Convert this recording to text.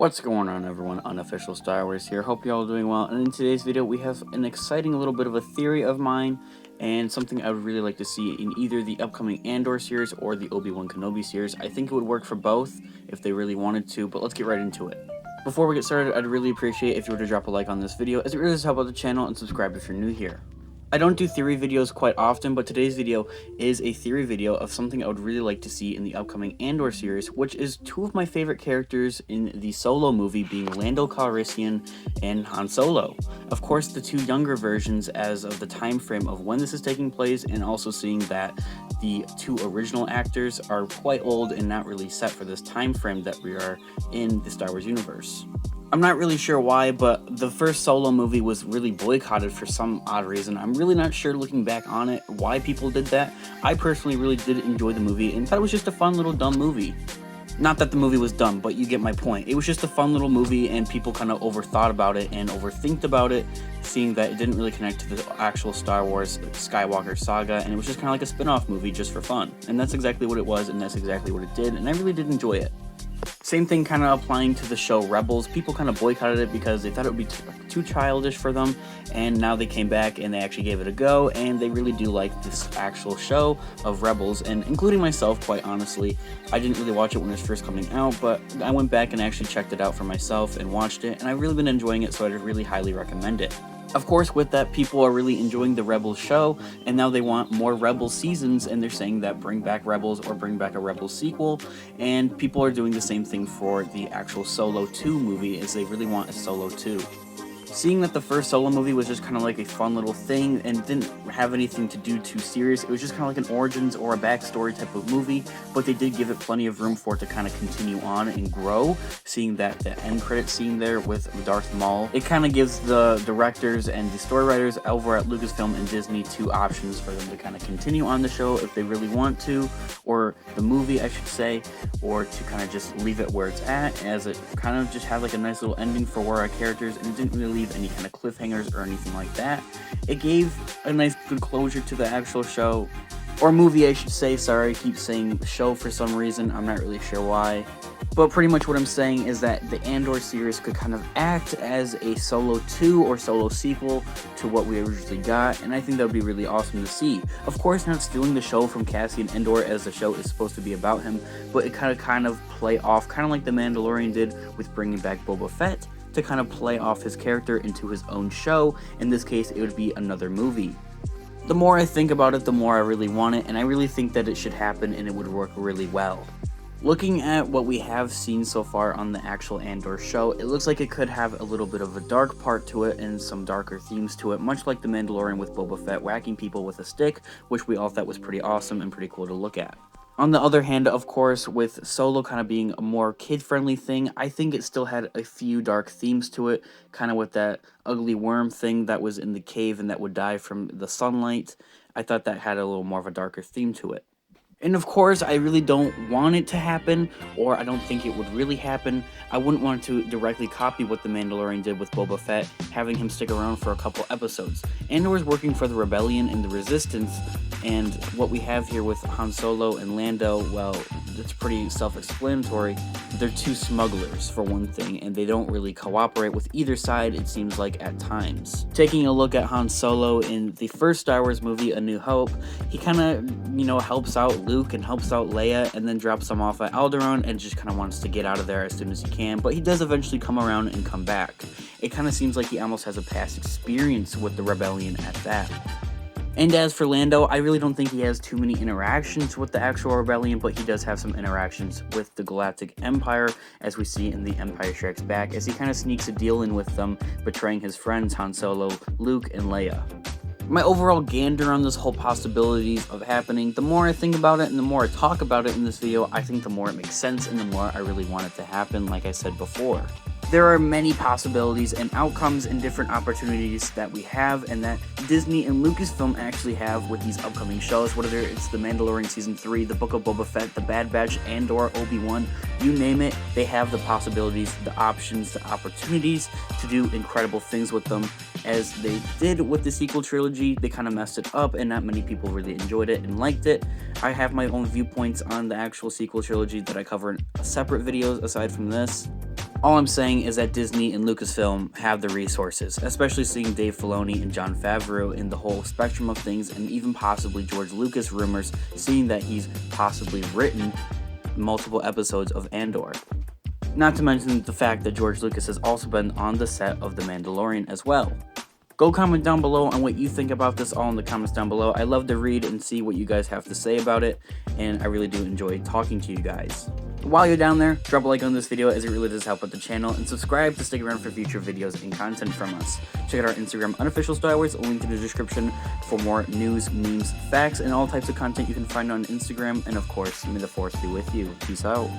What's going on, everyone? Unofficial Star Wars here. Hope you're all doing well. And in today's video, we have an exciting little bit of a theory of mine and something I would really like to see in either the upcoming Andor series or the Obi-Wan Kenobi series. I think it would work for both if they really wanted to, but let's get right into it. Before we get started, I'd really appreciate if you were to drop a like on this video, as it really does help out the channel, and subscribe if you're new here. I don't do theory videos quite often, but today's video is a theory video of something I would really like to see in the upcoming Andor series, which is two of my favorite characters in the Solo movie, being Lando Calrissian and Han Solo. Of course, the two younger versions as of the time frame of when this is taking place, and also seeing that the two original actors are quite old and not really set for this time frame that we are in the Star Wars universe. I'm not really sure why, but the first Solo movie was really boycotted for some odd reason. I'm really not sure, looking back on it, why people did that. I personally really did enjoy the movie and thought it was just a fun little dumb movie. Not that the movie was dumb, but you get my point. It was just a fun little movie, and people kind of overthought about it and overthinked about it, seeing that it didn't really connect to the actual Star Wars Skywalker saga, and it was just kind of like a spin-off movie just for fun. And that's exactly what it was, and that's exactly what it did, and I really did enjoy it. Same thing kind of applying to the show Rebels. People kind of boycotted it because they thought it would be too childish for them, and now they came back and they actually gave it a go, and they really do like this actual show of Rebels, and including myself, quite honestly. I didn't really watch it when it was first coming out, but I went back and actually checked it out for myself and watched it, and I've really been enjoying it, so I'd really highly recommend it. Of course, with that, people are really enjoying the Rebels show, and now they want more Rebels seasons, and they're saying that bring back Rebels or bring back a Rebels sequel, and people are doing the same thing for the actual Solo 2 movie, as they really want a Solo 2. Seeing that the first Solo movie was just kind of like a fun little thing and didn't have anything to do too serious, it was just kind of like an origins or a backstory type of movie, but they did give it plenty of room for it to kind of continue on and grow. Seeing that the end credit scene there with Darth Maul, it kind of gives the directors and the story writers over at Lucasfilm and Disney two options for them to kind of continue on the show if they really want to, or the movie I should say, or to kind of just leave it where it's at, as it kind of just had like a nice little ending for where our characters, and it didn't really any kind of cliffhangers or anything like that. It gave a nice good closure to the actual show, or movie I should say. Sorry, I keep saying show for some reason, I'm not really sure why. But pretty much what I'm saying is that the Andor series could kind of act as a Solo 2 or Solo sequel to what we originally got, and I think that would be really awesome to see. Of course, not stealing the show from Cassian Andor, as the show is supposed to be about him, but it kind of play off, kind of like the Mandalorian did with bringing back Boba Fett, to kind of play off his character into his own show. In this case, it would be another movie. The more I think about it, the more I really want it, and I really think that it should happen and it would work really well. Looking at what we have seen so far on the actual Andor show, it looks like it could have a little bit of a dark part to it and some darker themes to it, much like the Mandalorian with Boba Fett whacking people with a stick, which we all thought was pretty awesome and pretty cool to look at. On the other hand, of course, with Solo kind of being a more kid-friendly thing, I think it still had a few dark themes to it, kind of with that ugly worm thing that was in the cave and that would die from the sunlight. I thought that had a little more of a darker theme to it. And of course, I really don't want it to happen, or I don't think it would really happen. I wouldn't want to directly copy what the Mandalorian did with Boba Fett, having him stick around for a couple episodes. Andor is working for the Rebellion and the Resistance, and what we have here with Han Solo and Lando, well, it's pretty self-explanatory. They're two smugglers, for one thing, and they don't really cooperate with either side, it seems like, at times. Taking a look at Han Solo in the first Star Wars movie, A New Hope, he kind of, helps out Luke and helps out Leia, and then drops them off at Alderaan and just kind of wants to get out of there as soon as he can, but he does eventually come around and come back. It kind of seems like he almost has a past experience with the Rebellion at that. And as for Lando, I really don't think he has too many interactions with the actual Rebellion, but he does have some interactions with the Galactic Empire, as we see in The Empire Strikes Back, as he kind of sneaks a deal in with them, betraying his friends Han Solo, Luke, and Leia. My overall gander on this whole possibilities of happening, the more I think about it and the more I talk about it in this video, I think the more it makes sense and the more I really want it to happen, like I said before. There are many possibilities and outcomes and different opportunities that we have, and that Disney and Lucasfilm actually have with these upcoming shows, whether it's The Mandalorian Season 3, The Book of Boba Fett, The Bad Batch, Andor, Obi-Wan, you name it, they have the possibilities, the options, the opportunities to do incredible things with them. As they did with the sequel trilogy, they kind of messed it up and not many people really enjoyed it and liked it. I have my own viewpoints on the actual sequel trilogy that I cover in separate videos aside from this. All I'm saying is that Disney and Lucasfilm have the resources, especially seeing Dave Filoni and Jon Favreau in the whole spectrum of things, and even possibly George Lucas rumors, seeing that he's possibly written multiple episodes of Andor. Not to mention the fact that George Lucas has also been on the set of The Mandalorian as well. Go comment down below on what you think about this all in the comments down below. I love to read and see what you guys have to say about it, and I really do enjoy talking to you guys. While you're down there, drop a like on this video as it really does help out the channel, and subscribe to stick around for future videos and content from us. Check out our Instagram, Unofficial Star Wars, link in the description for more news, memes, facts, and all types of content you can find on Instagram. And of course, may the Force be with you. Peace out.